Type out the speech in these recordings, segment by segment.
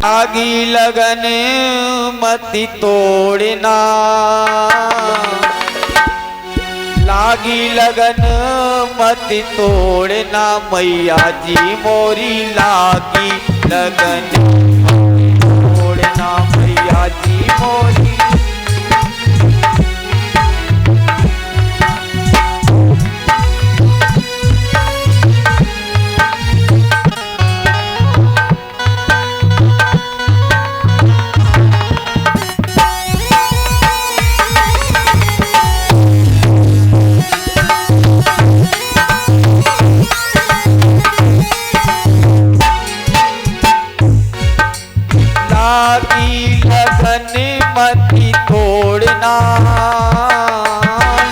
आगी लगन मति तोड़ना, लागी लगन मति तोड़ना, मैया जी मोरी लागी लगन तोड़ना, मैया जी मोरी। लागी लगन मति तोड़ना,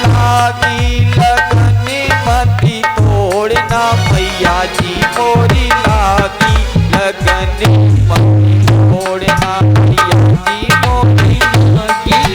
लागी लगन मति तोड़ना, मैया जी मोरी लागी लगन मति तोड़ना, मैया जी मोरी लागी लगन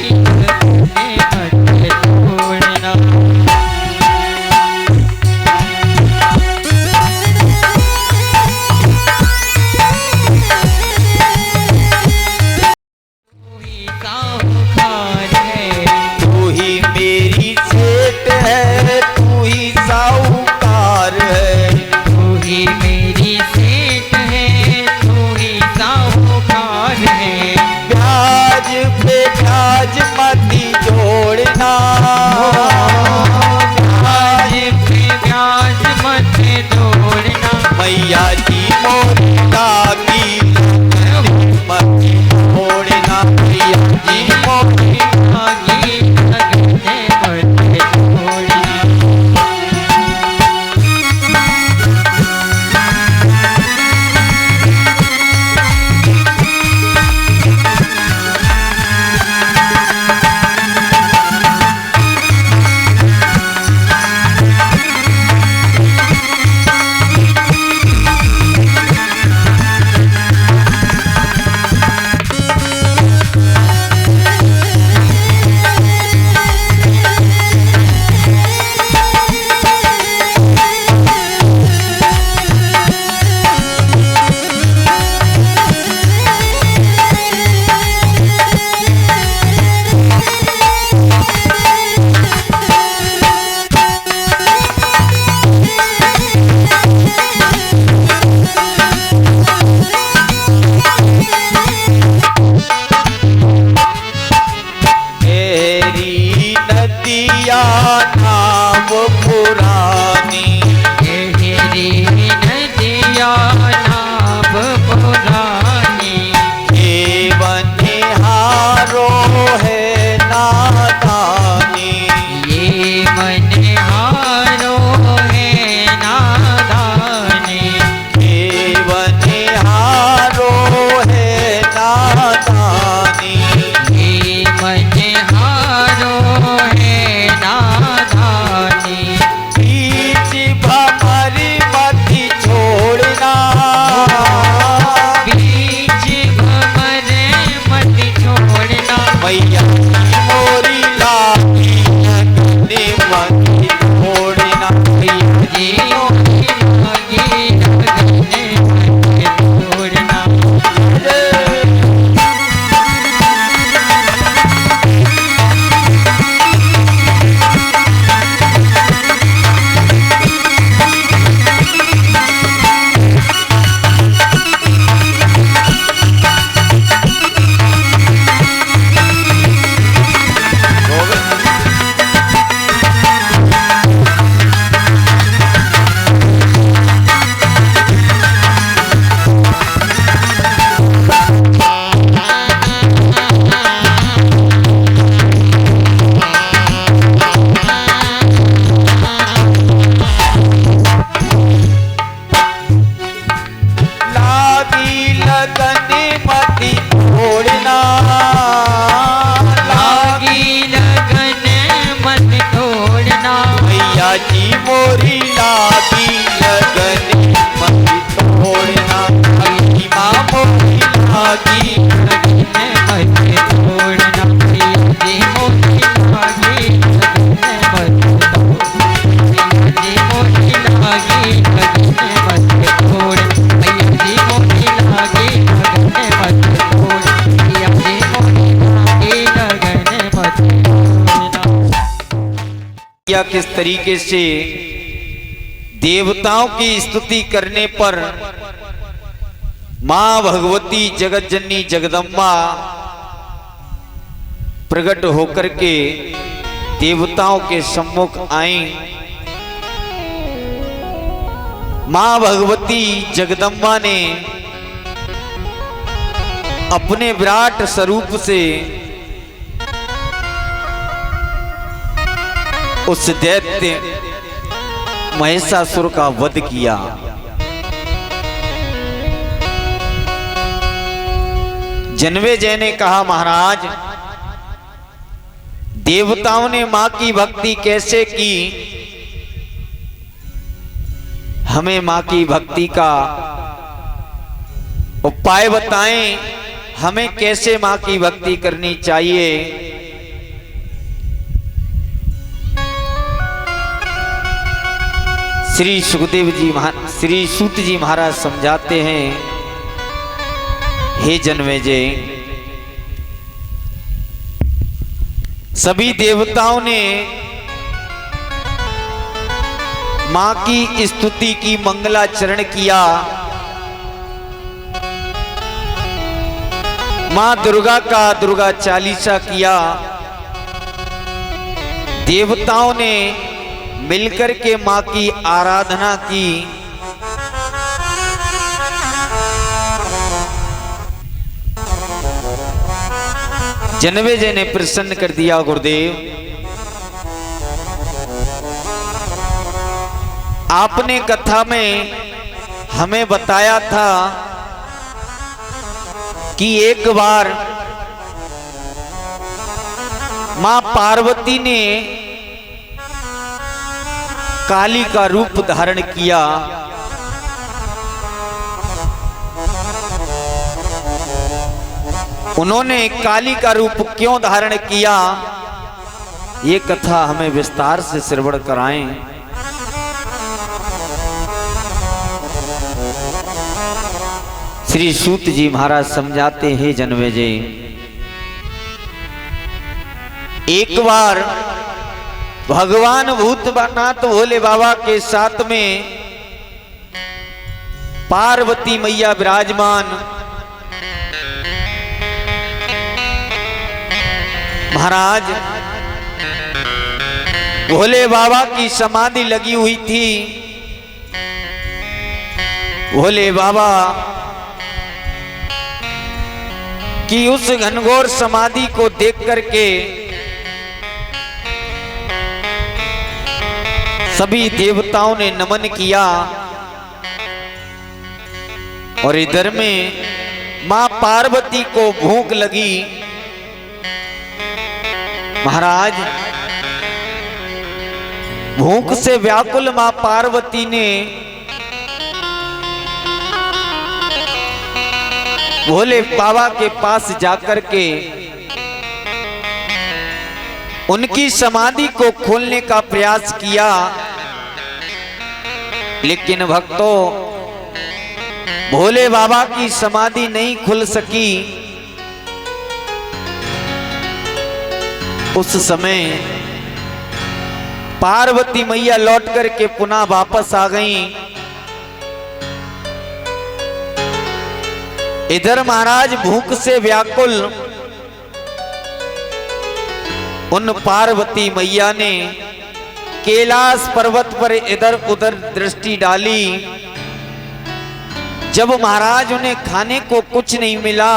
मति तोड़ना। मैया जी मोरी लागी मति तोड़ना, मैया जी मोरी लागी मति तोड़ना। किया किस तरीके से देवताओं की स्तुति करने पर मां भगवती जगत जननी जगदम्बा प्रकट होकर के देवताओं के सम्मुख आई। मां भगवती जगदम्बा ने अपने विराट स्वरूप से उस दैत्य महिषासुर का वध किया। जन्मेजय ने कहा, महाराज देवताओं ने मां की भक्ति कैसे की, हमें मां की भक्ति का उपाय बताएं, हमें कैसे मां की भक्ति करनी चाहिए। श्री सुखदेव जी श्री सूत जी महाराज समझाते हैं, हे जन्मेजय, सभी देवताओं ने मां की स्तुति की, मंगलाचरण किया। मां दुर्गा का दुर्गा चालीसा किया। देवताओं ने मिलकर के मां की आराधना की। जन्मेजय ने प्रसन्न कर दिया, गुरुदेव आपने कथा में हमें बताया था कि एक बार मां पार्वती ने काली का रूप धारण किया। उन्होंने काली का रूप क्यों धारण किया, ये कथा हमें विस्तार से श्रवण कराएं। श्री सूत जी महाराज समझाते हैं, जन्मेजय एक बार भगवान भूतनाथ भोले बाबा के साथ में पार्वती मैया विराजमान। महाराज भोले बाबा की समाधि लगी हुई थी। भोले बाबा की उस घनघोर समाधि को देख करके सभी देवताओं ने नमन किया। और इधर में मां पार्वती को भूख लगी। महाराज भूख से व्याकुल मां पार्वती ने भोले बाबा के पास जाकर के उनकी समाधि को खोलने का प्रयास किया, लेकिन भक्तों भोले बाबा की समाधि नहीं खुल सकी। उस समय पार्वती मैया लौट करके पुनः वापस आ गईं। इधर महाराज भूख से व्याकुल उन पार्वती मैया ने कैलाश पर्वत पर इधर उधर दृष्टि डाली। जब महाराज उन्हें खाने को कुछ नहीं मिला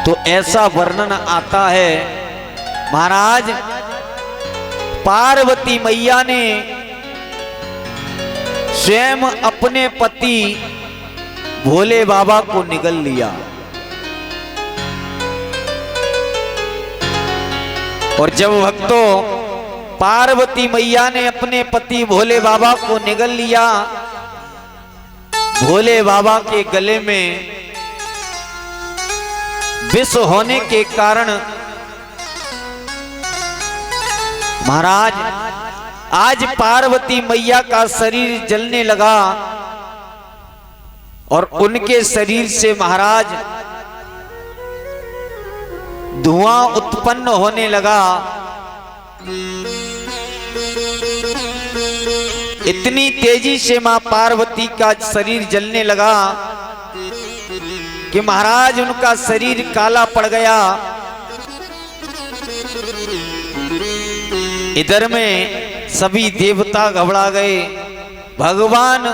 तो ऐसा वर्णन आता है, महाराज पार्वती मैया ने स्वयं अपने पति भोले बाबा को निगल लिया। और जब भक्तों पार्वती मैया ने अपने पति भोले बाबा को निगल लिया, भोले बाबा के गले में विष होने के कारण महाराज आज पार्वती मैया का शरीर जलने लगा और उनके शरीर से महाराज धुआं उत्पन्न होने लगा। इतनी तेजी से मां पार्वती का शरीर जलने लगा कि महाराज उनका शरीर काला पड़ गया। इधर में सभी देवता घबरा गए। भगवान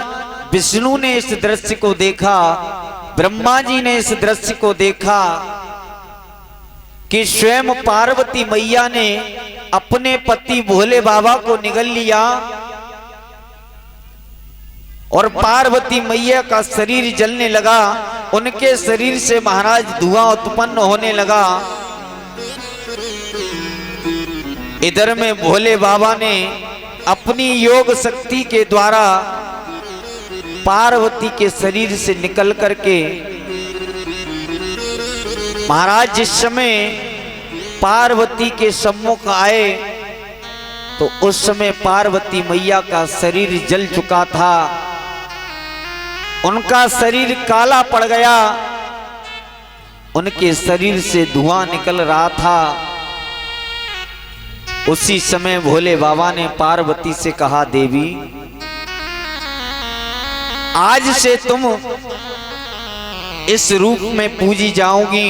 विष्णु ने इस दृश्य को देखा, ब्रह्मा जी ने इस दृश्य को देखा कि स्वयं पार्वती मैया ने अपने पति भोले बाबा को निगल लिया और पार्वती मैया का शरीर जलने लगा। उनके शरीर से महाराज धुआं उत्पन्न होने लगा। इधर में भोले बाबा ने अपनी योग शक्ति के द्वारा पार्वती के शरीर से निकल करके महाराज जिस समय पार्वती के सम्मुख आए तो उस समय पार्वती मैया का शरीर जल चुका था। उनका शरीर काला पड़ गया, उनके शरीर से धुआं निकल रहा था। उसी समय भोले बाबा ने पार्वती से कहा, देवी आज से तुम इस रूप में पूजी जाओगी।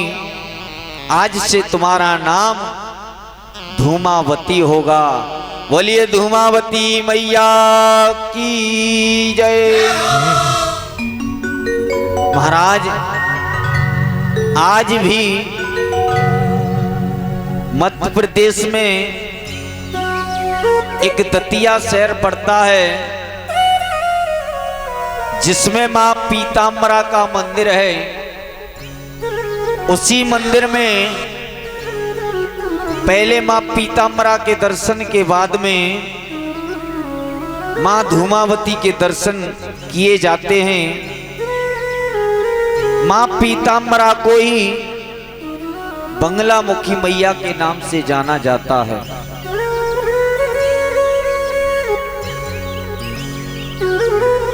आज से तुम्हारा नाम धूमावती होगा। बोलिए धूमावती मैया की जय। महाराज आज भी मध्य प्रदेश में एक दतिया शहर पड़ता है जिसमें मां पीताम्बरा का मंदिर है। उसी मंदिर में पहले मां पीताम्बरा के दर्शन के बाद में मां धूमावती के दर्शन किए जाते हैं। मां पीताम्बरा को ही बंगलामुखी मैया के नाम से जाना जाता है।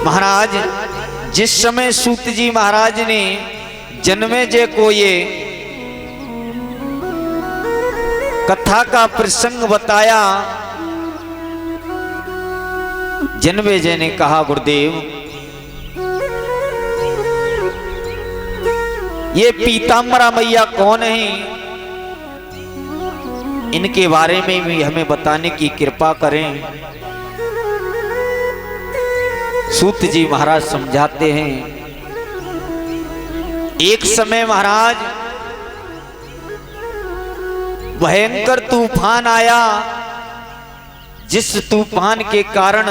महाराज जिस समय सूत जी महाराज ने जन्मेजय को ये कथा का प्रसंग बताया, जन्मेजय ने कहा, गुरुदेव ये पीताम्बरा मैया कौन है? इनके बारे में भी हमें बताने की कृपा करें। सूत जी महाराज समझाते हैं, एक समय महाराज भयंकर तूफान आया, जिस तूफान के कारण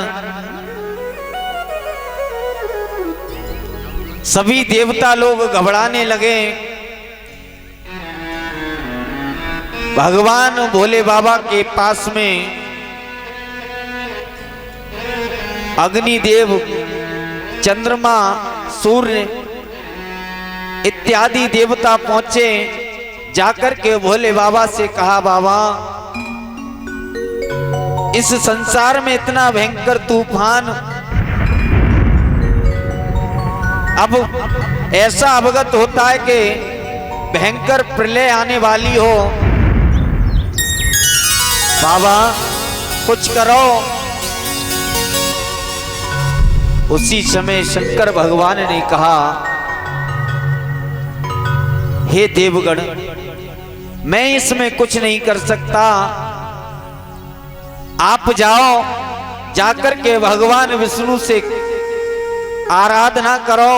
सभी देवता लोग घबराने लगे। भगवान भोले बाबा के पास में अग्निदेव, चंद्रमा, सूर्य इत्यादि देवता पहुंचे। जाकर के भोले बाबा से कहा, बाबा इस संसार में इतना भयंकर तूफान, अब ऐसा अवगत होता है कि भयंकर प्रलय आने वाली हो। बाबा कुछ करो। उसी समय शंकर भगवान ने कहा, हे देवगण, मैं इसमें कुछ नहीं कर सकता। आप जाओ, जाकर के भगवान विष्णु से आराधना करो।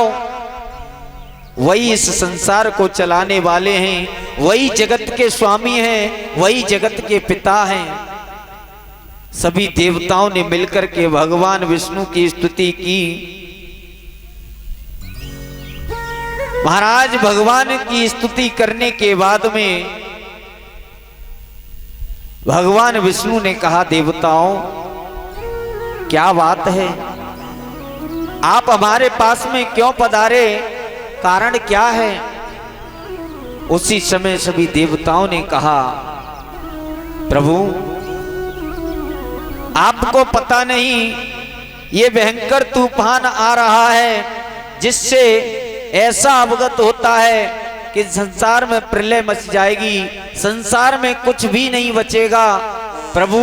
वही इस संसार को चलाने वाले हैं, वही जगत के स्वामी हैं, वही जगत के पिता हैं। सभी देवताओं ने मिलकर के भगवान विष्णु की स्तुति की। महाराज भगवान की स्तुति करने के बाद में भगवान विष्णु ने कहा, देवताओं क्या बात है, आप हमारे पास में क्यों पधारे, कारण क्या है? उसी समय सभी देवताओं ने कहा, प्रभु आपको पता नहीं ये भयंकर तूफान आ रहा है, जिससे ऐसा अवगत होता है कि संसार में प्रलय मच जाएगी, संसार में कुछ भी नहीं बचेगा। प्रभु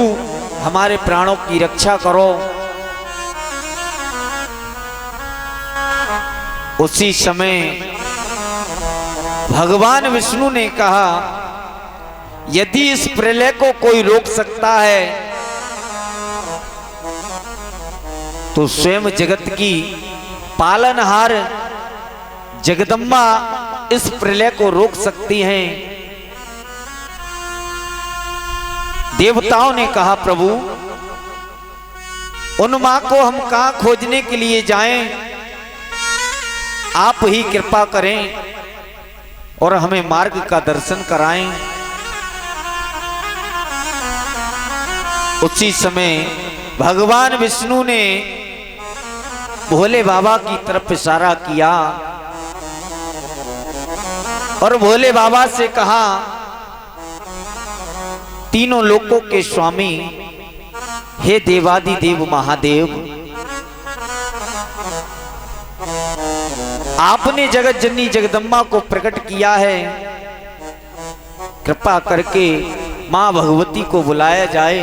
हमारे प्राणों की रक्षा करो। उसी समय भगवान विष्णु ने कहा, यदि इस प्रलय को कोई रोक सकता है तो स्वयं जगत की पालनहार जगदम्बा इस प्रलय को रोक सकती हैं। देवताओं ने कहा, प्रभु उन मां को हम कहां खोजने के लिए जाएं, आप ही कृपा करें और हमें मार्ग का दर्शन कराएं। उसी समय भगवान विष्णु ने भोले बाबा की तरफ इशारा किया और भोले बाबा से कहा, तीनों लोकों के स्वामी हे देवादिदेव महादेव, आपने जगत जननी जगदम्बा को प्रकट किया है, कृपा करके मां भगवती को बुलाया जाए।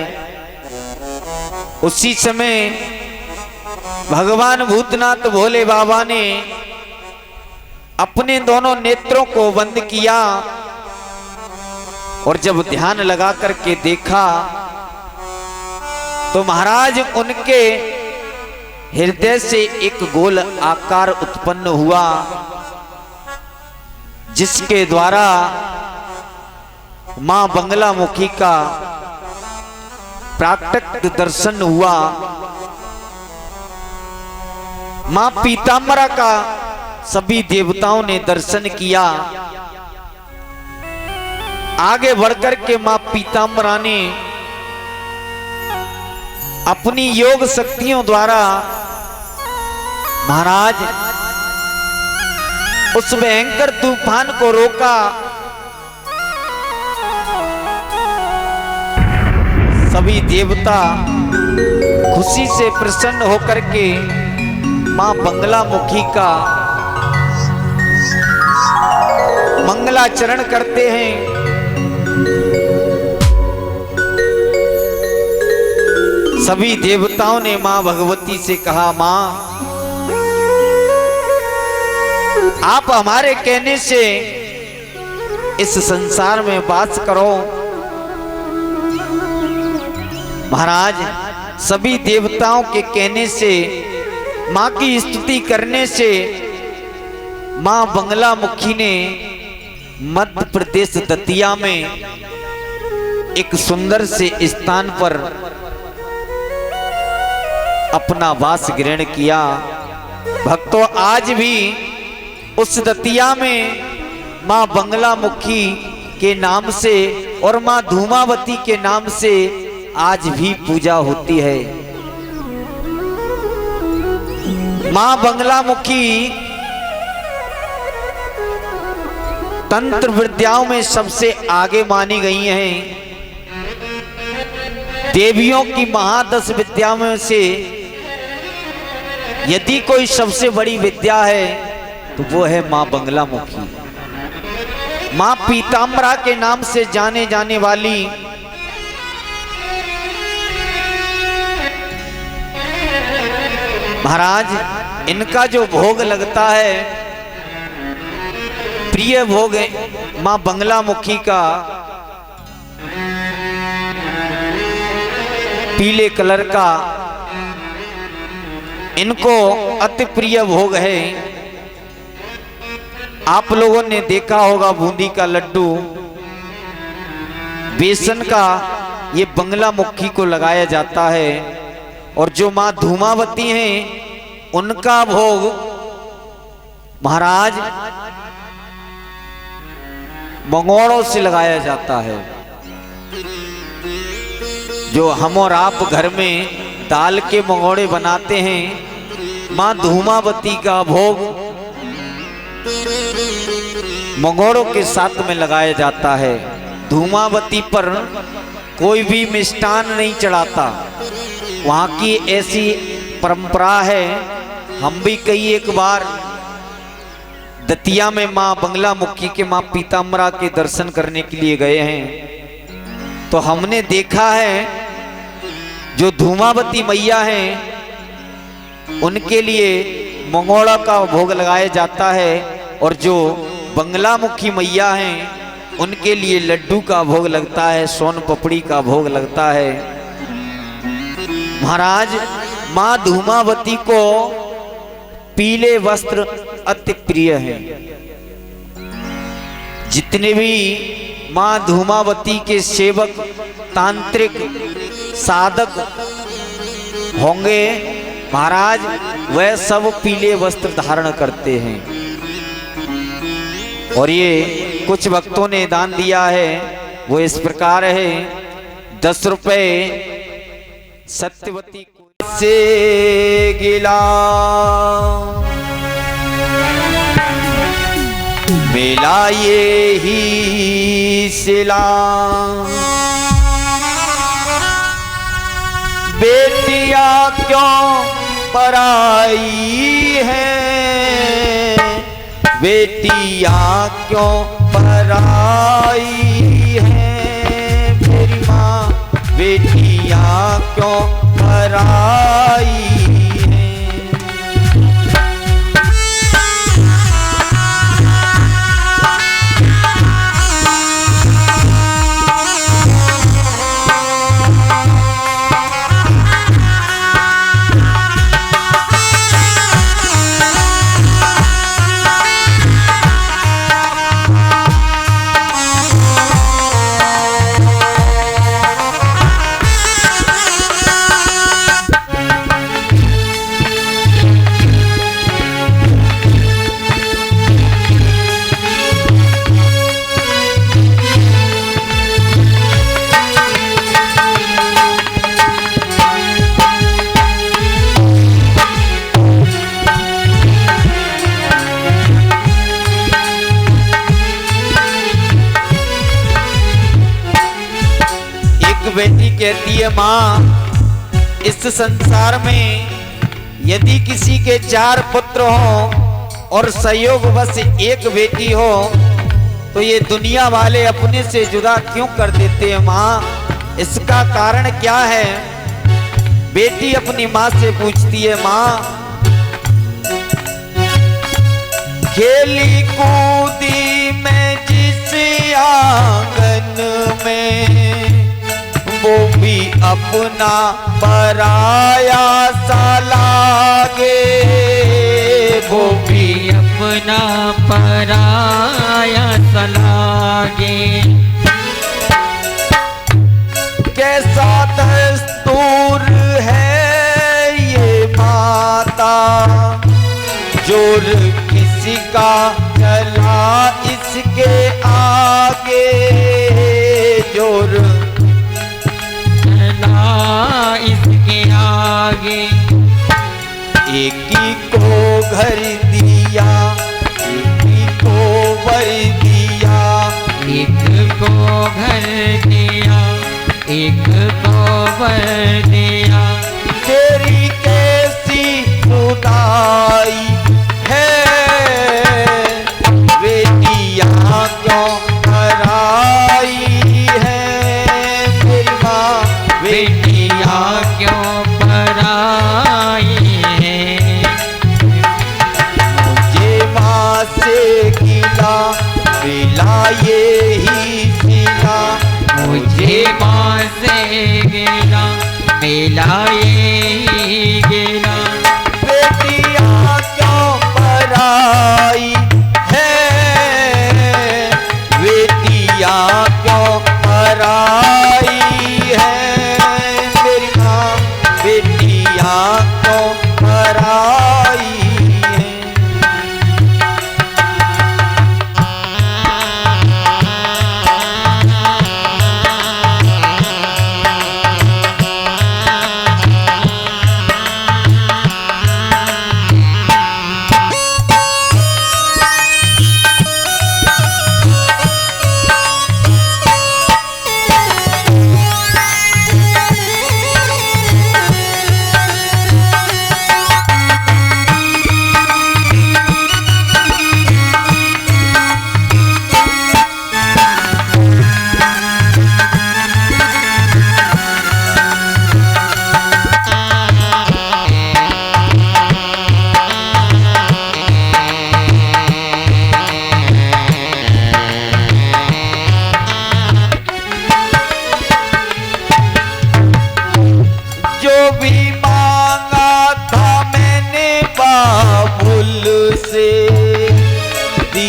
उसी समय भगवान भूतनाथ भोले बाबा ने अपने दोनों नेत्रों को बंद किया और जब ध्यान लगा करके देखा तो महाराज उनके हृदय से एक गोल आकार उत्पन्न हुआ, जिसके द्वारा मां बंगलामुखी का प्राकट्य दर्शन हुआ। मां पीताम्बरा का सभी देवताओं ने दर्शन किया। आगे बढ़कर के मां पीताम्बरा ने अपनी योग शक्तियों द्वारा महाराज उस भयंकर तूफान को रोका। सभी देवता खुशी से प्रसन्न होकर के मां बंगलामुखी का मंगलाचरण करते हैं। सभी देवताओं ने मां भगवती से कहा, मां आप हमारे कहने से इस संसार में वास करो। महाराज सभी देवताओं के कहने से, मां की स्तुति करने से मां बंगलामुखी ने मध्य प्रदेश दतिया में एक सुंदर से स्थान पर अपना वास ग्रहण किया। भक्तों, आज भी उस दतिया में मां बंगलामुखी के नाम से और मां धूमावती के नाम से आज भी पूजा होती है। मां बंगलामुखी तंत्र विद्याओं में सबसे आगे मानी गई हैं। देवियों की महादश विद्याओं में से यदि कोई सबसे बड़ी विद्या है तो वो है मां बंगलामुखी। मां पीताम्बरा के नाम से जाने जाने वाली महाराज इनका जो भोग लगता है, प्रिय भोग है मां बंगलामुखी का पीले कलर का, इनको अति प्रिय भोग है। आप लोगों ने देखा होगा बूंदी का लड्डू, बेसन का, ये बंगलामुखी को लगाया जाता है। और जो मां धूमावती हैं उनका भोग महाराज मंगोड़ों से लगाया जाता है। जो हम और आप घर में दाल के मंगोड़े बनाते हैं, मां धूमावती का भोग मंगोड़ों के साथ में लगाया जाता है। धूमावती पर कोई भी मिष्ठान नहीं चढ़ाता, वहां की ऐसी परंपरा है। हम भी कई एक बार दतिया में मां बंगलामुखी के मां पीताम्बरा के दर्शन करने के लिए गए हैं। तो हमने देखा है जो धूमावती मैया हैं उनके लिए मंगोड़ा का भोग लगाया जाता है, और जो बंगलामुखी मैया हैं उनके लिए लड्डू का भोग लगता है, सोन पपड़ी का भोग लगता है। महाराज माँ धूमावती को पीले वस्त्र अति प्रिय हैं। जितने भी माँ धूमावती के सेवक तांत्रिक साधक होंगे महाराज, वह सब पीले वस्त्र धारण करते हैं। और ये कुछ भक्तों ने दान दिया है, वो इस प्रकार है। 10 रुपए सत्यवती से गिला मिला ये ही सिला, बेटियां क्यों पराई है, बेटियां क्यों पराई है, मेरी माँ बेटियां क्यों पराई है। बेटी कहती है, माँ इस संसार में यदि किसी के 4 पुत्र हो और संयोग बस एक बेटी हो तो ये दुनिया वाले अपने से जुदा क्यों कर देते हैं माँ, इसका कारण क्या है। बेटी अपनी माँ से पूछती है, माँ खेली कूदी मैं जिस आंगन में, वो भी अपना पराया सा लागे, वो भी अपना पराया सा लागे। कैसा दस्तूर है ये माता, जोर किसी का चला इसके आगे, जोर इसके आगे। एक ही को घर दिया, एक ही को वर दिया, एक को घर दिया, एक को वर दिया। तेरी कैसी खुदाई है, बेटियां क्यों पराई है, मेरी माँ बेटियां क्यों पराई है। मुझे माँ से गिला मिला ये ही सिला, मुझे माँ से गिला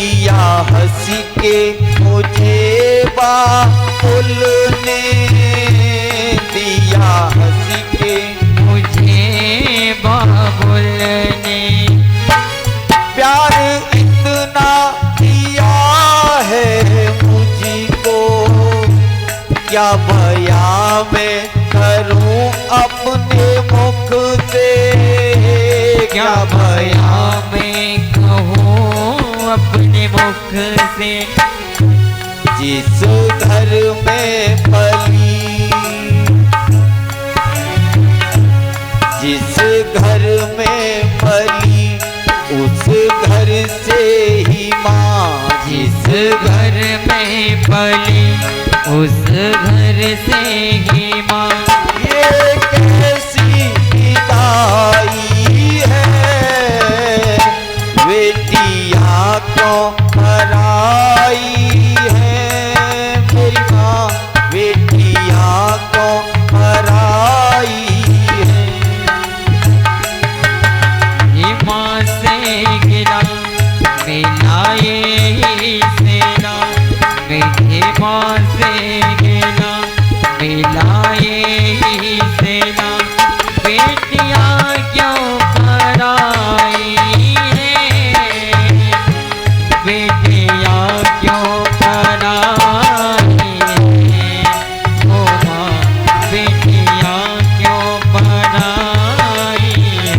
दिया हंसी के मुझे बाबुल ने, दिया हंसी के मुझे बाबुल ने। प्यार इतना दिया है मुझको, क्या बयां मैं करूं अपने मुख से, क्या बयां मैं कहूँ अपने मुख से। जिस घर में पली, जिस घर में पली उस घर से ही माँ, जिस घर में पली उस घर से ही माँ। ये कैसी विदाई है, बेटियाँ क्यों पराई है मेरी माँ, बेटियाँ क्यों पराई है। ये माँ से गिरा मिला ये सेना, मेरे माँ से गिरा मिला ये सेना। बेटियाँ क्यों पराई है, बेटियाँ क्यों पराई है। ओ माँ बेटियाँ क्यों पराई है।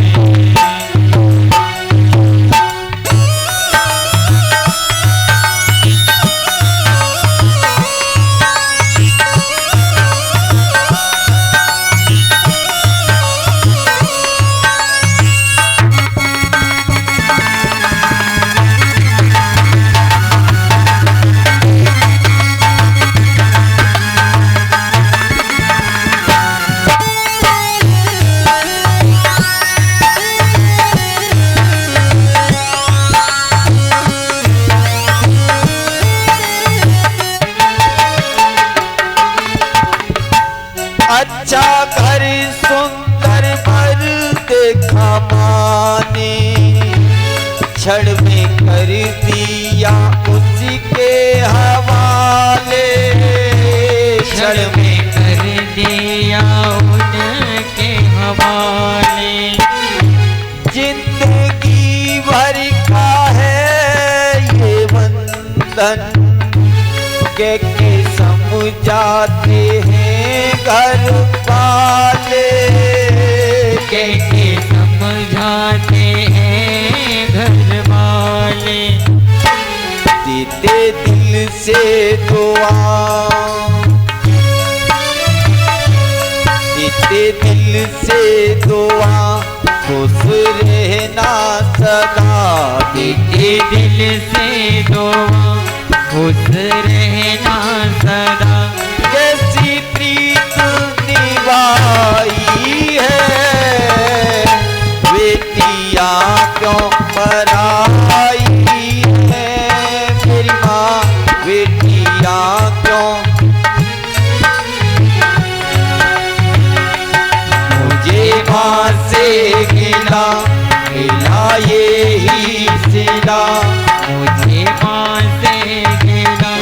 अच्छा घर सुंदर पर देखा माने, क्षण में कर दिया उसी के हवाले, क्षण में कर दिया उनके हवाले। जिंदगी भर का है ये बंधन, के समझाते हैं घर वाले, के समझाते हैं घर वाले। देते दिल से दुआ, देते दिल से दुआ, खुश रहना सदा, देते दिल से दुआ, खुश रहना सदा। कैसी प्रीत निभाई है, बेटियाँ क्यों पराई है मेरी माँ, बेटियाँ क्यों। मुझे माँ से गिला मिला ये ही सिला, मुझे माँ से गिला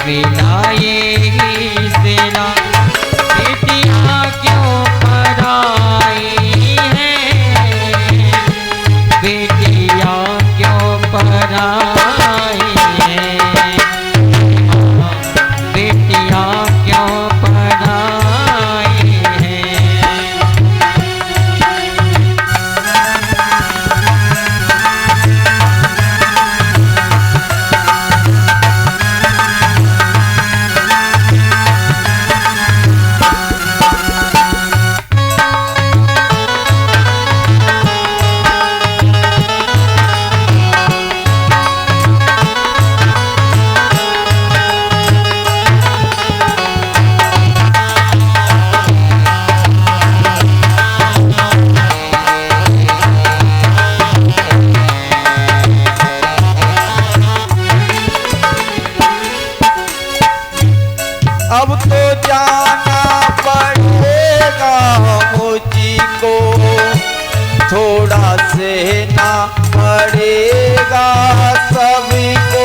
मिला ये ही सिला। बेटियाँ क्यों पराई है, बेटियाँ क्यों पराई है। बेटियाँ क्यों पराई है। अब तो जाना पड़ेगा मुझको, थोड़ा सहना पड़ेगा सभी को,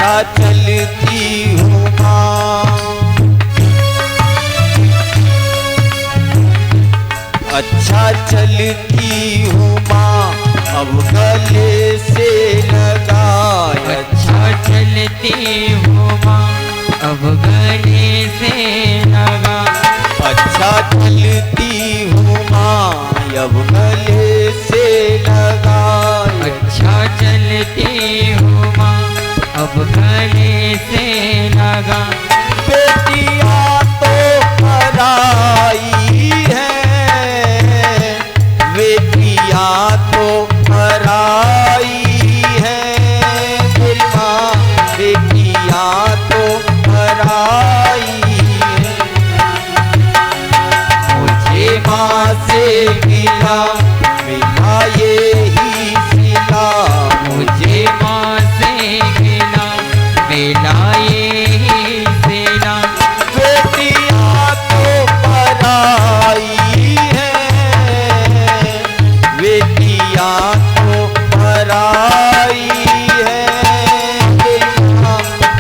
अच्छा चलती हूँ माँ, अच्छा चलती हूँ माँ, अब गले से लगाए। अच्छा चलती हूँ माँ, अब गले से लगा। अच्छा चलती हूँ माँ, अब गले से लगाए। अच्छा चलती हूँ माँ, अब गले से लगा। बेटियाँ तो पराई है, बेटियाँ तो पराई है, मेरी माँ बेटियाँ तो पराई है। मुझे माँ से मिला मिला ये ही सिला, मुझे माँ से मिला मिला ये ही सिला। बेटियाँ तो पराई है, बेटियाँ तो पराई है,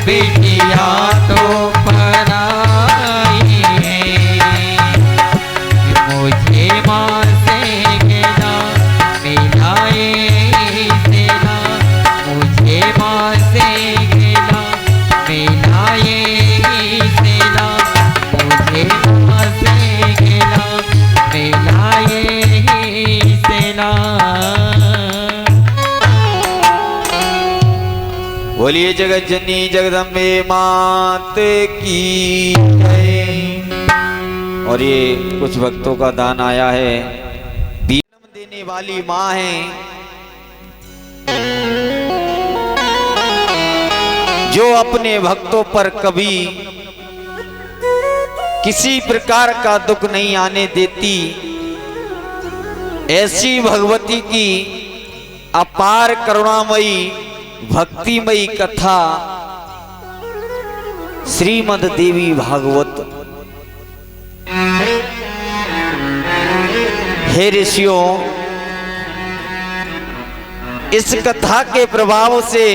बेटियाँ तो पराई है। मुझे माँ से मिला मिला ये सिला, मुझे माँ से मिला मिला ये सिला, मुझे माँ से मिला मिला ये सिला। बोलिए जगत जननी जगदम्बे मात की जय। और ये कुछ भक्तों का दान आया है। जन्म देने वाली माँ है, जो अपने भक्तों पर कभी किसी प्रकार का दुख नहीं आने देती। ऐसी भगवती की अपार करुणामयी भक्तिमयी कथा श्रीमद् देवी भागवत। हे ऋषियों, इस कथा के प्रभाव से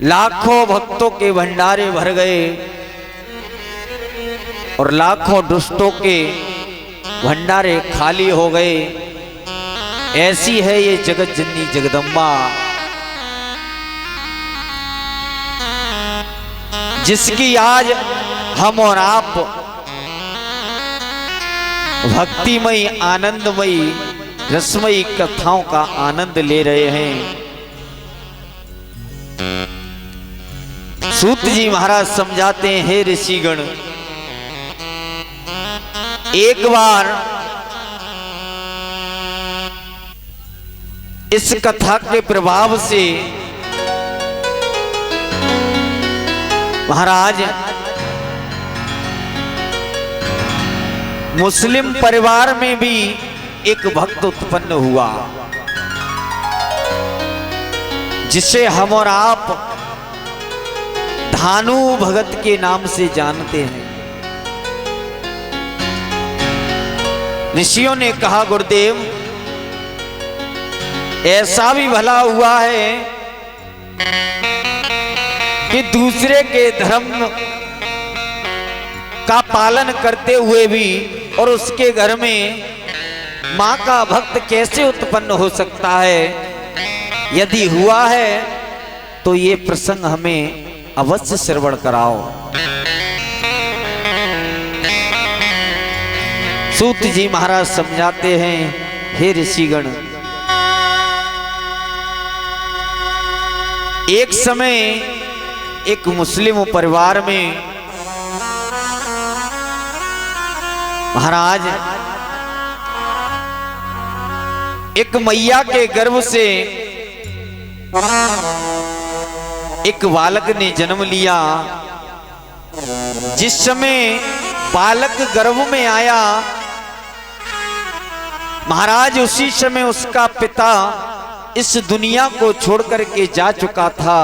लाखों भक्तों के भंडारे भर गए और लाखों दुष्टों के भंडारे खाली हो गए। ऐसी है ये जगत जननी जगदम्बा, जिसकी आज हम और आप भक्तिमयी आनंदमयी रसमयी कथाओं का आनंद ले रहे हैं। सूत जी महाराज समझाते हैं, हे ऋषिगण, एक बार इस कथा के प्रभाव से महाराज मुस्लिम परिवार में भी एक भक्त उत्पन्न हुआ, जिसे हम और आप धानु भगत के नाम से जानते हैं। ऋषियों ने कहा, गुरुदेव, ऐसा भी भला हुआ है कि दूसरे के धर्म का पालन करते हुए भी और उसके घर में मां का भक्त कैसे उत्पन्न हो सकता है? यदि हुआ है तो ये प्रसंग हमें अवश्य श्रवण कराओ। सूत जी महाराज समझाते हैं, हे ऋषिगण, एक समय एक मुस्लिम परिवार में महाराज एक मैया के गर्भ से एक बालक ने जन्म लिया। जिस समय बालक गर्भ में आया महाराज, उसी समय उसका पिता इस दुनिया को छोड़कर के जा चुका था।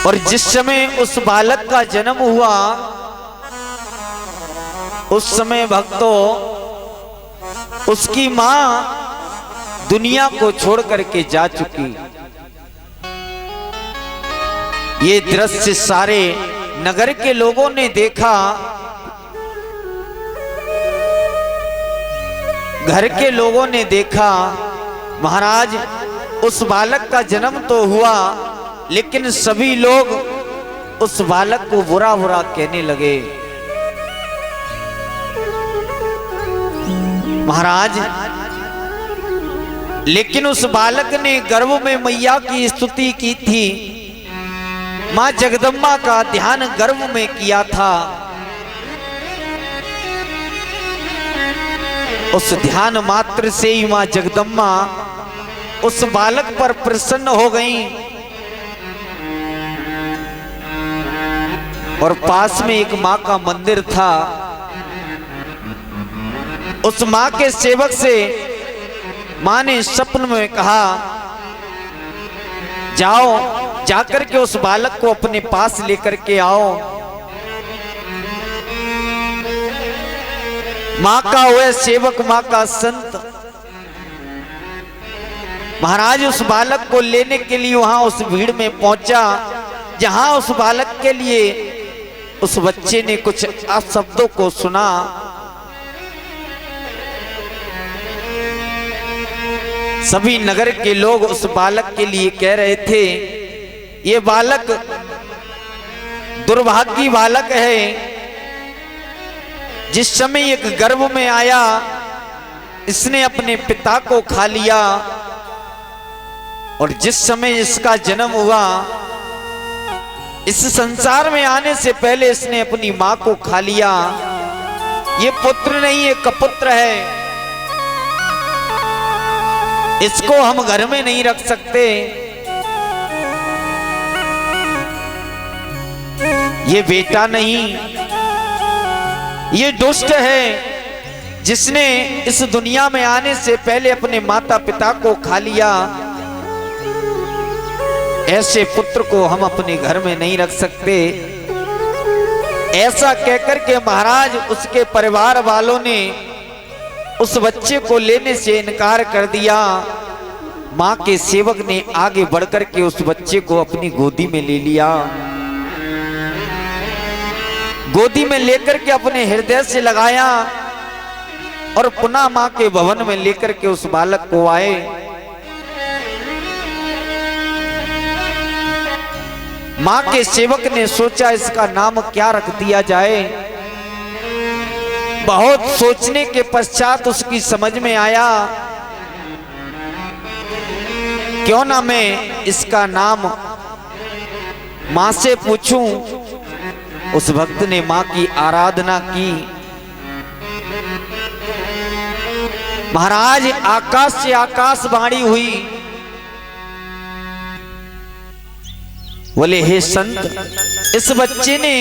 और जिस समय उस बालक का जन्म हुआ उस समय भक्तों उसकी मां दुनिया को छोड़ करके जा चुकी। ये दृश्य सारे नगर के लोगों ने देखा, घर के लोगों ने देखा। महाराज उस बालक का जन्म तो हुआ, लेकिन सभी लोग उस बालक को बुरा बुरा कहने लगे। महाराज लेकिन उस बालक ने गर्भ में मैया की स्तुति की थी, मां जगदम्बा का ध्यान गर्भ में किया था। उस ध्यान मात्र से ही मां जगदम्बा उस बालक पर प्रसन्न हो गईं और पास में एक मां का मंदिर था। उस मां के सेवक से मां ने स्वप्न में कहा, जाओ जाकर के उस बालक को अपने पास लेकर के आओ। मां का वह सेवक, मां का संत महाराज उस बालक को लेने के लिए वहां उस भीड़ में पहुंचा, जहां उस बालक के लिए उस बच्चे ने कुछ अपशब्दों को सुना। सभी नगर के लोग उस बालक के लिए कह रहे थे, ये बालक दुर्भाग्य बालक है। जिस समय एक गर्भ में आया, इसने अपने पिता को खा लिया, और जिस समय इसका जन्म हुआ, इस संसार में आने से पहले इसने अपनी मां को खा लिया। ये पुत्र नहीं, ये कपुत्र है। इसको हम घर में नहीं रख सकते। ये बेटा नहीं, ये दुष्ट है, जिसने इस दुनिया में आने से पहले अपने माता पिता को खा लिया। ऐसे पुत्र को हम अपने घर में नहीं रख सकते। ऐसा कहकर के महाराज उसके परिवार वालों ने उस बच्चे को लेने से इनकार कर दिया। मां के सेवक ने आगे बढ़कर के उस बच्चे को अपनी गोदी में ले लिया। गोदी में लेकर के अपने हृदय से लगाया और पुनः मां के भवन में लेकर के उस बालक को आए। मां के सेवक ने सोचा इसका नाम क्या रख दिया जाए। बहुत सोचने के पश्चात उसकी समझ में आया, क्यों ना मैं इसका नाम मां से पूछूं। उस भक्त ने मां की आराधना की। महाराज आकाश से आकाशवाणी हुई, बोले हे संत, इस बच्चे ने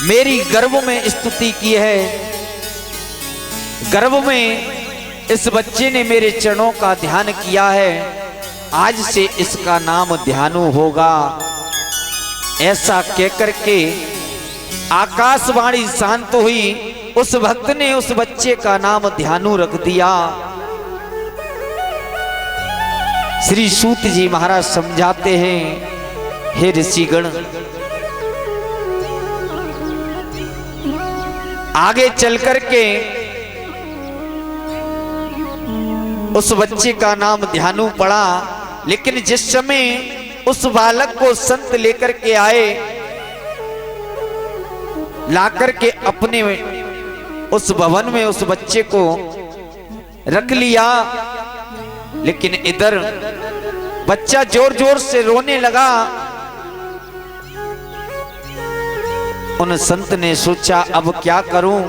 मेरी गर्भ में स्तुति की है। गर्भ में इस बच्चे ने मेरे चरणों का ध्यान किया है। आज से इसका नाम ध्यानु होगा। ऐसा कहकर के आकाशवाणी शांत हुई। उस भक्त ने उस बच्चे का नाम ध्यानु रख दिया। श्री सूत जी महाराज समझाते हैं, हे ऋषिगण, आगे चल करके उस बच्चे का नाम ध्यानु पड़ा। लेकिन जिस समय उस बालक को संत लेकर के आए, लाकर के अपने उस भवन में उस बच्चे को रख लिया, लेकिन इधर बच्चा जोर जोर से रोने लगा। उन संत ने सोचा, अब क्या करूं,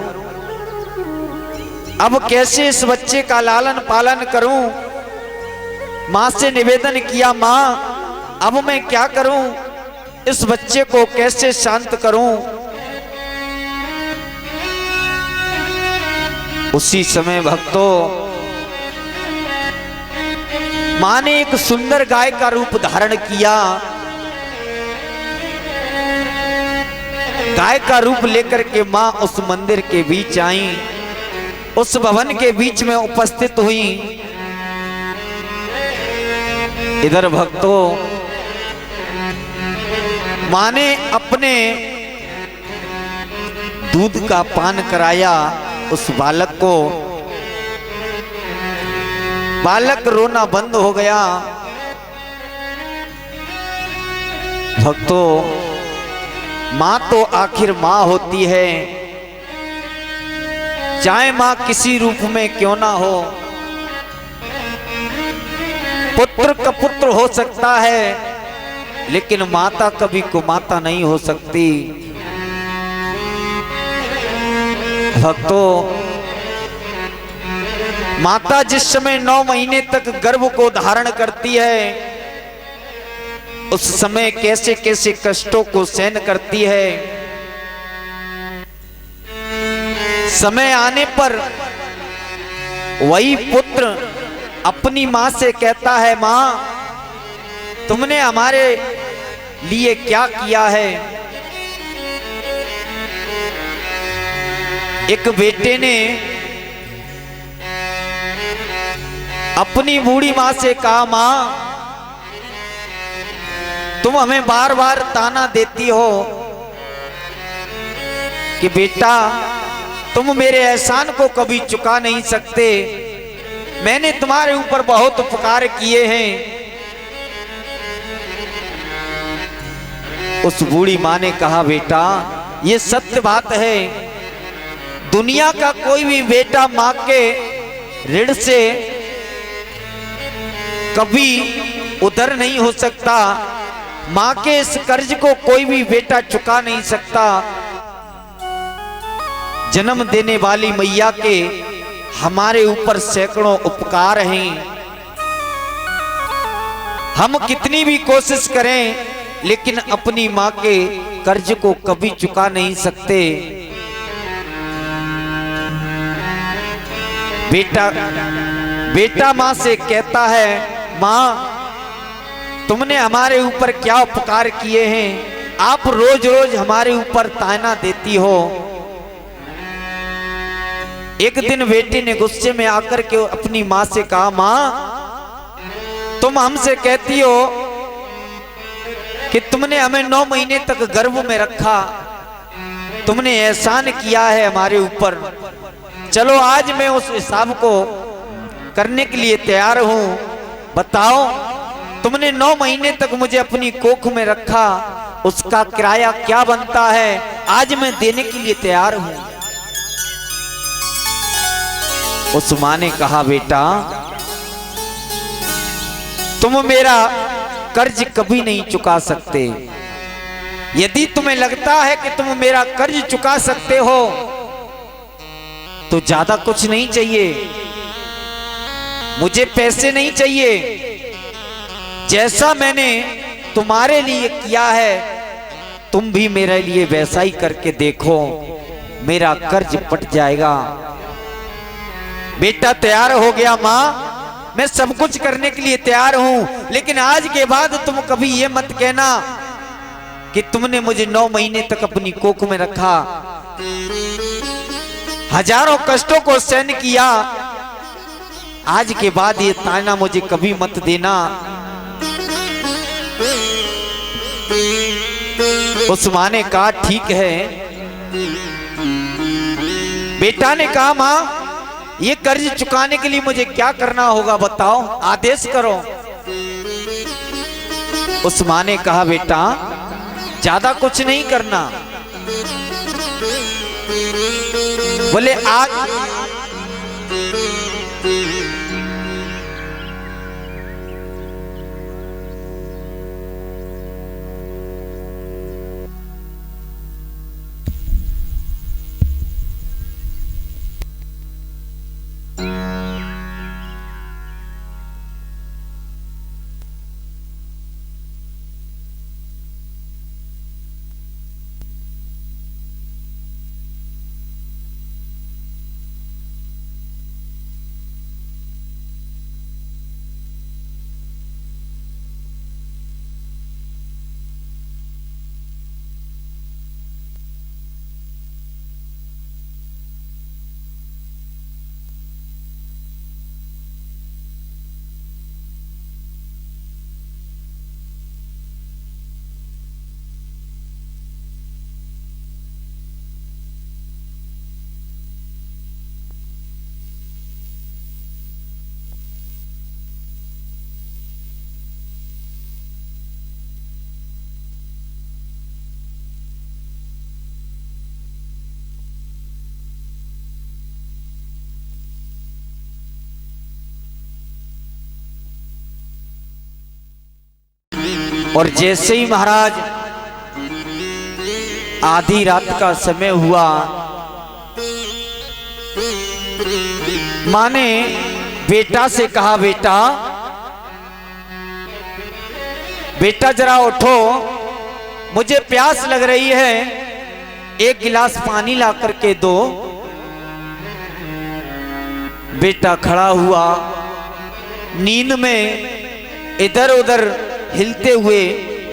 अब कैसे इस बच्चे का लालन पालन करूं। मां से निवेदन किया, मां अब मैं क्या करूं, इस बच्चे को कैसे शांत करूं। उसी समय भक्तों, मां ने एक सुंदर गाय का रूप धारण किया। गाय का रूप लेकर के मां उस मंदिर के बीच आई, उस भवन के बीच में उपस्थित हुई। इधर भक्तों, मां ने अपने दूध का पान कराया उस बालक को। बालक रोना बंद हो गया। भक्तों, मां तो आखिर मां होती है, चाहे मां किसी रूप में क्यों ना हो। पुत्र का पुत्र हो सकता है, लेकिन माता कभी कुमाता नहीं हो सकती। भक्तों, माता जिस समय 9 महीने तक गर्भ को धारण करती है, उस समय कैसे कैसे कष्टों को सहन करती है। समय आने पर वही पुत्र अपनी मां से कहता है, मां तुमने हमारे लिए क्या किया है। एक बेटे ने अपनी बूढ़ी मां से कहा, मां तुम हमें बार बार ताना देती हो कि बेटा तुम मेरे एहसान को कभी चुका नहीं सकते। मैंने तुम्हारे ऊपर बहुत उपकार किए हैं। उस बूढ़ी मां ने कहा, बेटा ये सत्य बात है, दुनिया का कोई भी बेटा मां के ऋण से कभी उधर नहीं हो सकता। मां के इस कर्ज को कोई भी बेटा चुका नहीं सकता। जन्म देने वाली मैया के हमारे ऊपर सैकड़ों उपकार हैं। हम कितनी भी कोशिश करें, लेकिन अपनी मां के कर्ज को कभी चुका नहीं सकते। बेटा मां से कहता है, मां तुमने हमारे ऊपर क्या उपकार किए हैं, आप रोज रोज हमारे ऊपर ताना देती हो। एक दिन बेटे ने गुस्से में आकर के अपनी मां से कहा, मां तुम हमसे कहती हो कि तुमने हमें 9 महीने तक गर्भ में रखा, तुमने एहसान किया है हमारे ऊपर। चलो आज मैं उस हिसाब को करने के लिए तैयार हूं। बताओ तुमने 9 महीने तक मुझे अपनी कोख में रखा, उसका किराया क्या बनता है, आज मैं देने के लिए तैयार हूं। उस मां ने कहा, बेटा तुम मेरा कर्ज कभी नहीं चुका सकते। यदि तुम्हें लगता है कि तुम मेरा कर्ज चुका सकते हो तो ज्यादा कुछ नहीं चाहिए, मुझे पैसे नहीं चाहिए। जैसा मैंने तुम्हारे लिए किया है, तुम भी मेरे लिए वैसा ही करके देखो, मेरा कर्ज पट जाएगा। बेटा तैयार हो गया, मां मैं सब कुछ करने के लिए तैयार हूं, लेकिन आज के बाद तुम कभी ये मत कहना कि तुमने मुझे 9 महीने तक अपनी कोख में रखा, हजारों कष्टों को सहन किया। आज के बाद ये ताना मुझे कभी मत देना। उस मां ने कहा, ठीक है। बेटा ने कहा, मां ये कर्ज चुकाने के लिए मुझे क्या करना होगा, बताओ, आदेश करो। उस मां ने कहा, बेटा ज्यादा कुछ नहीं करना। बोले आज और जैसे ही महाराज आधी रात का समय हुआ, माँ ने बेटा से कहा, बेटा बेटा जरा उठो, मुझे प्यास लग रही है, एक गिलास पानी ला करके दो। बेटा खड़ा हुआ, नींद में इधर उधर हिलते हुए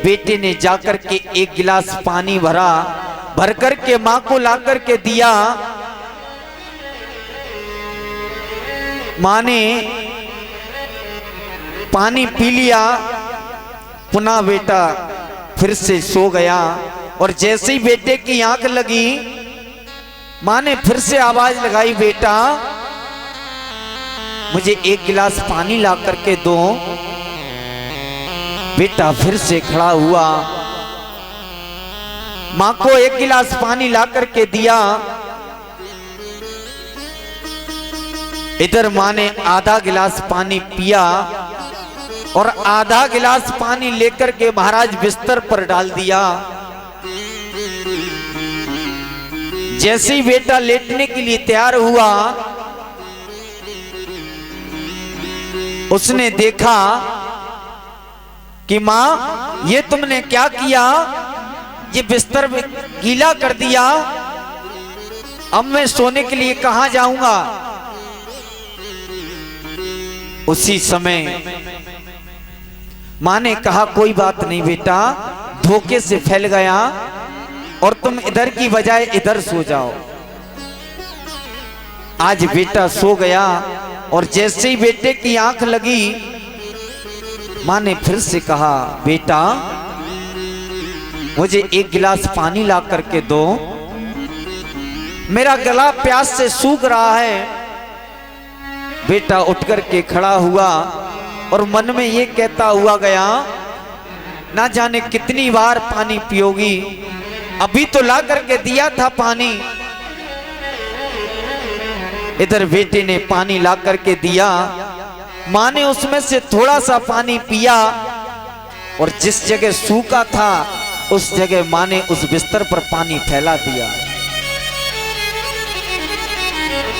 बेटे ने जाकर के एक गिलास पानी भर करके मां को ला करके दिया। मां ने पानी पी लिया, पुनः बेटा फिर से सो गया। और जैसे ही बेटे की आंख लगी, मां ने फिर से आवाज लगाई, बेटा मुझे एक गिलास पानी ला करके दो। बेटा फिर से खड़ा हुआ, मां को एक गिलास पानी ला करके दिया। इधर मां ने आधा गिलास पानी पिया और आधा गिलास पानी लेकर के महाराज बिस्तर पर डाल दिया। जैसे ही बेटा लेटने के लिए तैयार हुआ, उसने देखा कि मां ये तुमने क्या किया, ये बिस्तर में गीला कर दिया, अब मैं सोने के लिए कहां जाऊंगा। उसी समय मां ने कहा, कोई बात नहीं बेटा, धोखे से फैल गया और तुम इधर की बजाय इधर सो जाओ। आज बेटा सो गया और जैसे ही बेटे की आंख लगी, मां ने फिर से कहा, बेटा मुझे एक गिलास पानी ला करके दो, मेरा गला प्यास से सूख रहा है। बेटा उठ करके खड़ा हुआ और मन में ये कहता हुआ गया, ना जाने कितनी बार पानी पियोगी, अभी तो ला करके दिया था पानी। इधर बेटे ने पानी ला करके दिया, मां ने उसमें से थोड़ा सा पानी पिया और जिस जगह सूखा था उस जगह मां ने उस बिस्तर पर पानी फैला दिया।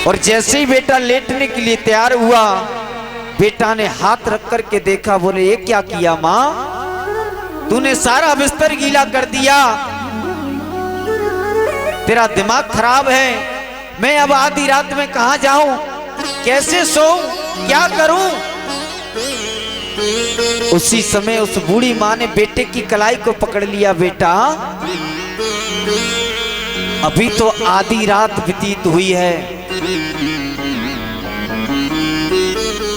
और जैसे ही बेटा लेटने के लिए तैयार हुआ, बेटा ने हाथ रख करके देखा, बोले ये क्या किया मां, तूने सारा बिस्तर गीला कर दिया, तेरा दिमाग खराब है, मैं अब आधी रात में कहां जाऊं, कैसे सोऊं, क्या करूं। उसी समय उस बूढ़ी मां ने बेटे की कलाई को पकड़ लिया, बेटा अभी तो आधी रात व्यतीत हुई है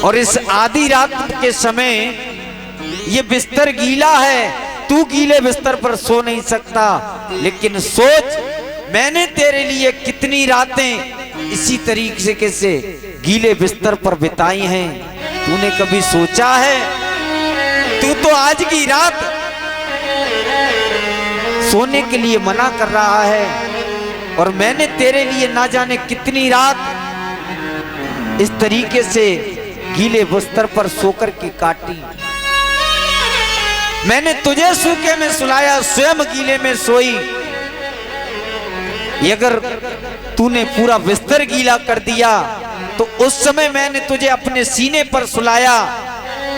और इस आधी रात के समय ये बिस्तर गीला है, तू गीले बिस्तर पर सो नहीं सकता, लेकिन सोच मैंने तेरे लिए कितनी रातें इसी तरीके से गीले बिस्तर पर बिताई हैं, तूने कभी सोचा है। तू तो आज की रात सोने के लिए मना कर रहा है और मैंने तेरे लिए ना जाने कितनी रात इस तरीके से गीले बिस्तर पर सोकर के काटी। मैंने तुझे सूखे में सुलाया, स्वयं गीले में सोई। अगर तूने पूरा बिस्तर गीला कर दिया तो उस समय मैंने तुझे अपने सीने पर सुलाया,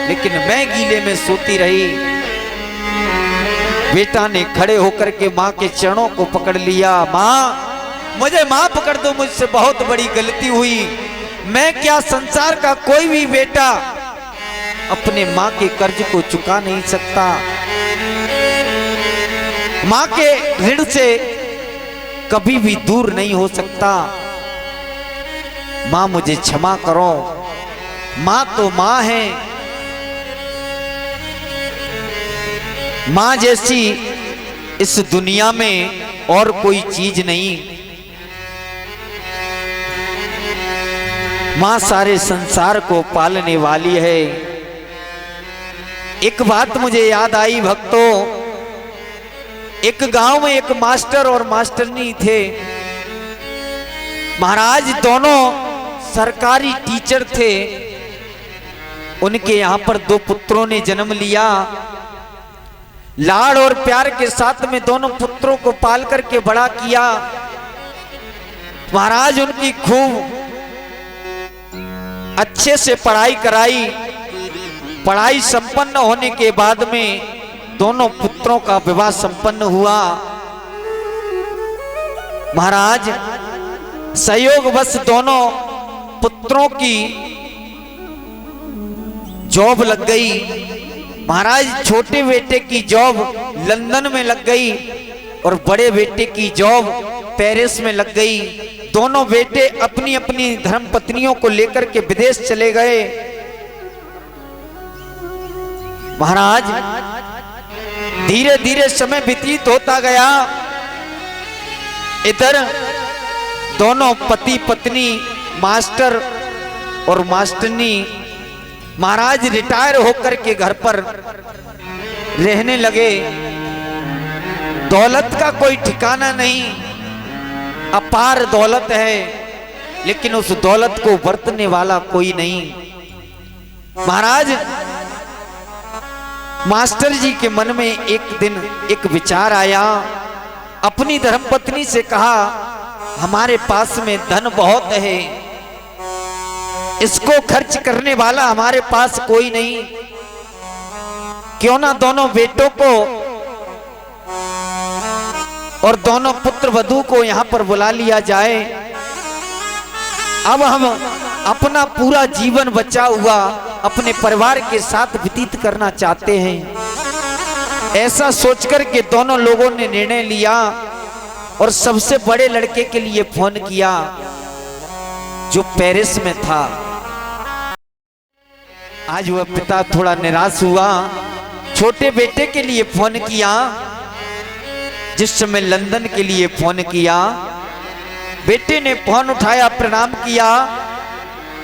लेकिन मैं गीले में सोती रही। बेटा ने खड़े होकर के मां के चरणों को पकड़ लिया, मां मुझे माफ कर दो, मुझसे बहुत बड़ी गलती हुई। मैं क्या संसार का कोई भी बेटा अपने मां के कर्ज को चुका नहीं सकता, मां के ऋण से कभी भी दूर नहीं हो सकता। मां मुझे क्षमा करो, मां तो मां है, मां जैसी इस दुनिया में और कोई चीज नहीं। मां सारे संसार को पालने वाली है। एक बात मुझे याद आई भक्तों, एक गांव में एक मास्टर और मास्टरनी थे। महाराज दोनों सरकारी टीचर थे। उनके यहां पर दो पुत्रों ने जन्म लिया। लाड़ और प्यार के साथ में दोनों पुत्रों को पाल करके बड़ा किया। महाराज उनकी खूब अच्छे से पढ़ाई कराई। पढ़ाई संपन्न होने के बाद में दोनों पुत्रों का विवाह संपन्न हुआ। महाराज संयोगवश दोनों पुत्रों की जॉब लग गई। महाराज छोटे बेटे की जॉब लंदन में लग गई और बड़े बेटे की जॉब पेरिस में लग गई। दोनों बेटे अपनी अपनी धर्म पत्नियों को लेकर के विदेश चले गए। महाराज धीरे धीरे समय व्यतीत होता गया। इधर दोनों पति पत्नी मास्टर और मास्टरनी महाराज रिटायर होकर के घर पर रहने लगे। दौलत का कोई ठिकाना नहीं, अपार दौलत है, लेकिन उस दौलत को बरतने वाला कोई नहीं। महाराज मास्टर जी के मन में एक दिन एक विचार आया। अपनी धर्मपत्नी से कहा, हमारे पास में धन बहुत है, इसको खर्च करने वाला हमारे पास कोई नहीं, क्यों ना दोनों बेटों को और दोनों पुत्र वधू को यहां पर बुला लिया जाए। अब हम अपना पूरा जीवन बचा हुआ अपने परिवार के साथ व्यतीत करना चाहते हैं। ऐसा सोचकर के दोनों लोगों ने निर्णय लिया और सबसे बड़े लड़के के लिए फोन किया जो पेरिस में था। आज वह पिता थोड़ा निराश हुआ। छोटे बेटे के लिए फोन किया, जिस समय लंदन के लिए फोन किया। बेटे ने फोन उठाया, प्रणाम किया।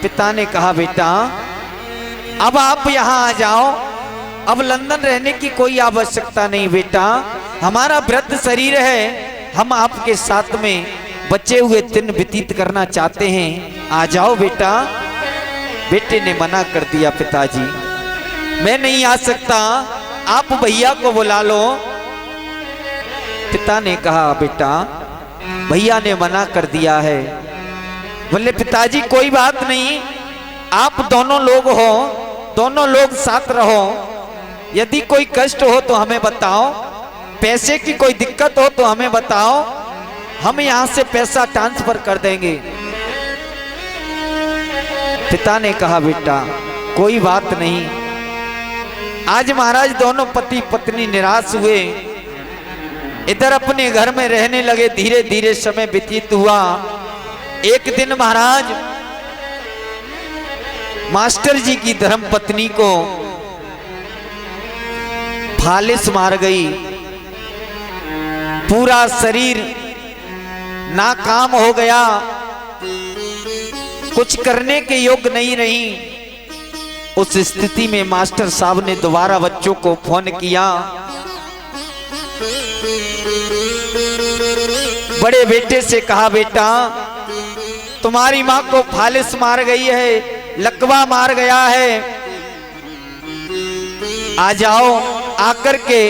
पिता ने कहा, बेटा अब आप यहां आ जाओ, अब लंदन रहने की कोई आवश्यकता नहीं बेटा, हमारा वृद्ध शरीर है, हम आपके साथ में बचे हुए दिन व्यतीत करना चाहते हैं, आ जाओ बेटा। बेटे ने मना कर दिया, पिताजी मैं नहीं आ सकता, आप भैया को बुला लो। पिता ने कहा, बेटा भैया ने मना कर दिया है। बोले, पिताजी कोई बात नहीं, आप दोनों लोग हो, दोनों लोग साथ रहो, यदि कोई कष्ट हो तो हमें बताओ, पैसे की कोई दिक्कत हो तो हमें बताओ, हम यहां से पैसा ट्रांसफर कर देंगे। पिता ने कहा, बेटा कोई बात नहीं। आज महाराज दोनों पति पत्नी निराश हुए, इधर अपने घर में रहने लगे। धीरे धीरे समय व्यतीत हुआ। एक दिन महाराज मास्टर जी की धर्म पत्नी को फालिस मार गई, पूरा शरीर नाकाम हो गया, कुछ करने के योग्य नहीं रही। उस स्थिति में मास्टर साहब ने दोबारा बच्चों को फोन किया। बड़े बेटे से कहा, बेटा तुम्हारी मां को फालिस मार गई है, लकवा मार गया है, आ जाओ, आकर के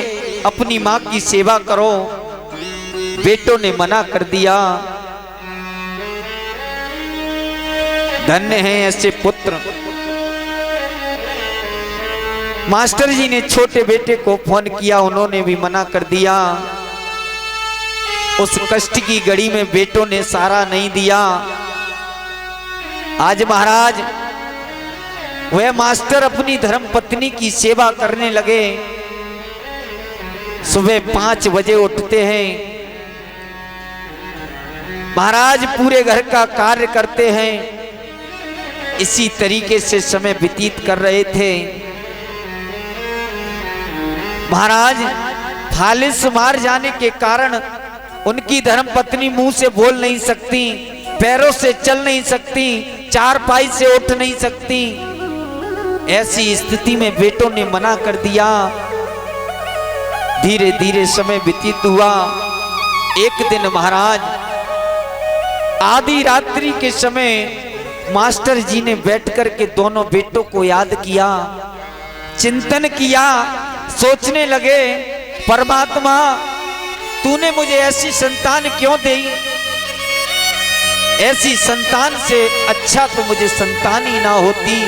अपनी मां की सेवा करो। बेटों ने मना कर दिया। धन्य हैं ऐसे पुत्र। मास्टर जी ने छोटे बेटे को फोन किया, उन्होंने भी मना कर दिया। उस कष्ट की घड़ी में बेटों ने सहारा नहीं दिया। आज महाराज वह मास्टर अपनी धर्म पत्नी की सेवा करने लगे। सुबह 5 बजे उठते हैं, महाराज पूरे घर का कार्य करते हैं। इसी तरीके से समय व्यतीत कर रहे थे। महाराज फालिस मार जाने के कारण उनकी धर्मपत्नी मुंह से बोल नहीं सकती, पैरों से चल नहीं सकती, चारपाई से उठ नहीं सकती। ऐसी स्थिति में बेटों ने मना कर दिया। धीरे धीरे समय व्यतीत हुआ। एक दिन महाराज आधी रात्रि के समय मास्टर जी ने बैठकर के दोनों बेटों को याद किया, चिंतन किया, सोचने लगे परमात्मा तूने मुझे ऐसी संतान क्यों दी? ऐसी संतान से अच्छा तो मुझे संतान ही ना होती,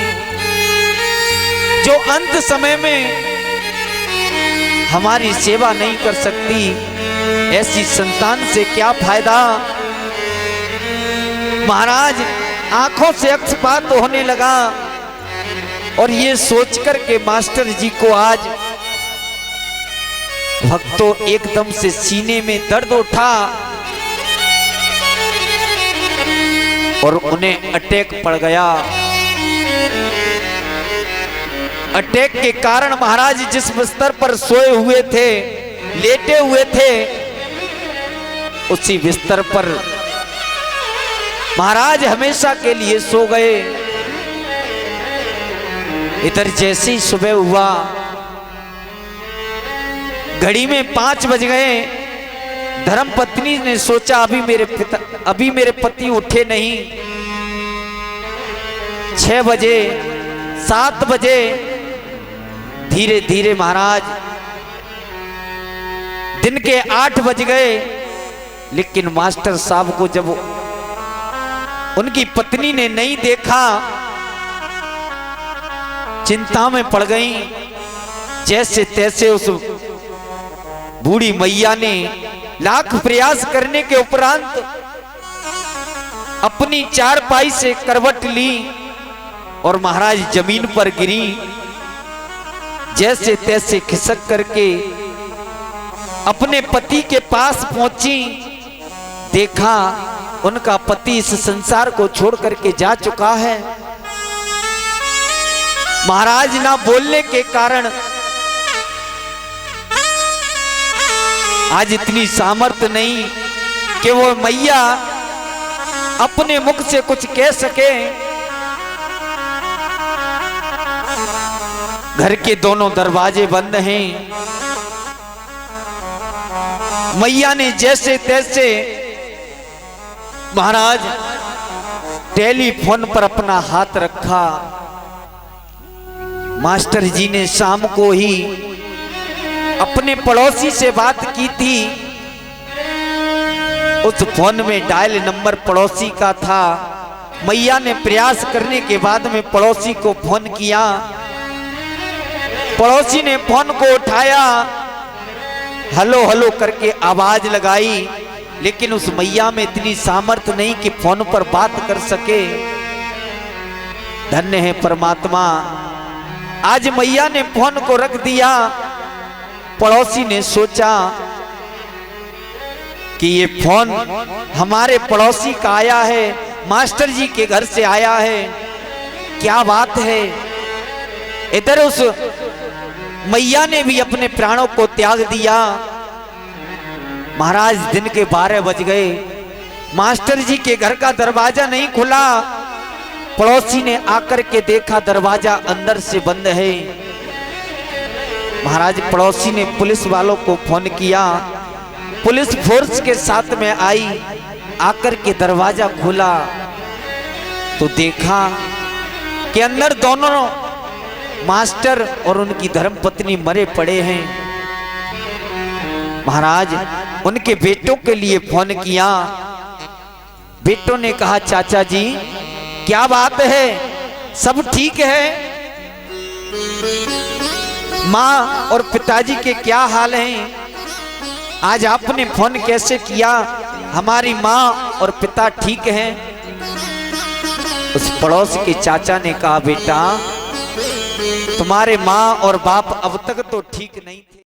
जो अंत समय में हमारी सेवा नहीं कर सकती। ऐसी संतान से क्या फायदा? महाराज आंखों से अक्षपात होने लगा और ये सोचकर के मास्टर जी को आज भक्तों एकदम से सीने में दर्द उठा और उन्हें अटैक पड़ गया। अटैक के कारण महाराज जिस बिस्तर पर सोए हुए थे, लेटे हुए थे, उसी बिस्तर पर महाराज हमेशा के लिए सो गए। इधर जैसे ही सुबह हुआ, घड़ी में 5 बज गए। धर्म पत्नी ने सोचा अभी मेरे पति उठे नहीं। 6 बजे, 7 बजे, धीरे धीरे महाराज दिन के 8 बज गए। लेकिन मास्टर साहब को जब उनकी पत्नी ने नहीं देखा, चिंता में पड़ गई। जैसे तैसे उस बूढ़ी मैया ने लाख प्रयास करने के उपरांत अपनी चारपाई से करवट ली और महाराज जमीन पर गिरी। जैसे तैसे खिसक करके अपने पति के पास पहुंची, देखा उनका पति इस संसार को छोड़ करके जा चुका है। महाराज ना बोलने के कारण आज इतनी सामर्थ्य नहीं कि वो मैया अपने मुख से कुछ कह सके। घर के दोनों दरवाजे बंद हैं। मैया ने जैसे तैसे महाराज टेलीफोन पर अपना हाथ रखा। मास्टर जी ने शाम को ही अपने पड़ोसी से बात की थी। उस फोन में डायल नंबर पड़ोसी का था। मैया ने प्रयास करने के बाद में पड़ोसी को फोन किया। पड़ोसी ने फोन को उठाया, हेलो हेलो करके आवाज लगाई, लेकिन उस मैया में इतनी सामर्थ्य नहीं कि फोन पर बात कर सके। धन्य है परमात्मा, आज मैया ने फोन को रख दिया। पड़ोसी ने सोचा कि ये फोन हमारे पड़ोसी का आया है, मास्टर जी के घर से आया है, क्या बात है। इधर उस मैया ने भी अपने प्राणों को त्याग दिया। महाराज दिन के 12 बज गए, मास्टर जी के घर का दरवाजा नहीं खुला। पड़ोसी ने आकर के देखा दरवाजा अंदर से बंद है। महाराज पड़ोसी ने पुलिस वालों को फोन किया। पुलिस फोर्स के साथ में आई, आकर के दरवाजा खोला तो देखा कि अंदर दोनों मास्टर और उनकी धर्मपत्नी मरे पड़े हैं। महाराज उनके बेटों के लिए फोन किया। बेटों ने कहा चाचा जी क्या बात है, सब ठीक है? माँ और पिताजी के क्या हाल हैं? आज आपने फोन कैसे किया? हमारी माँ और पिता ठीक हैं। उस पड़ोस के चाचा ने कहा बेटा तुम्हारे माँ और बाप अब तक तो ठीक नहीं थे।